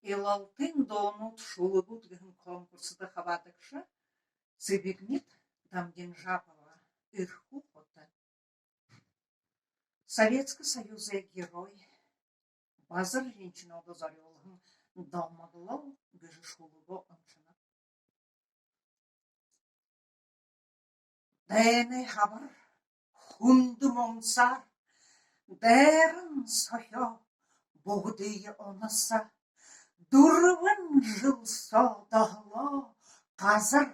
Елалтын донут шулыбут гын конкурсыда хабатыкша, цыбигнит дамдин жапова ирху хота. Советский Союзы герой, базар женщина дозарёлгын даммадылау гыжы шулыбо ынчына. Дәне хабар, хунды монсар, дәрін сахя, бұғдыйы онаса, дұрвын жылса дағла, қазір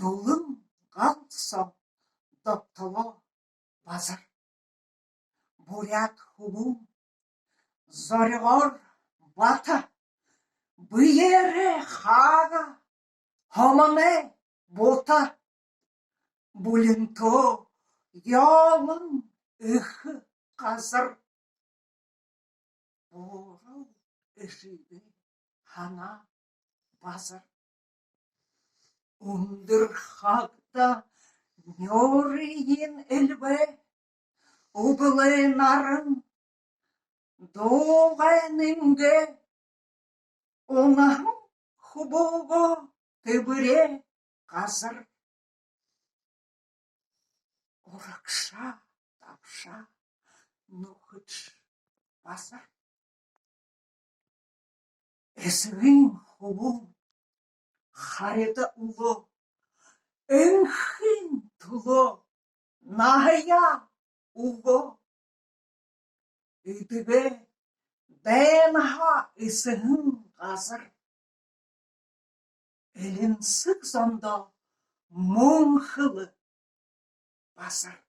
дулым қалса доптала базар. Бурят хубум, зоригор бата, бүйері хага, хамане бота, булинто ялын үхі қазір. Бору ішігі хана базар. Ундыр хакта нёрийін әлбе, убылы нарын доғанынге, онахым хубого тыбыре қазір. Оракша, тапша, нухыч базар. Эсігін хубым харета улы, энхин тулы, нахая уго. Үдіге дәнха эсігін қазір. Элін сық занда мұңхылы базар.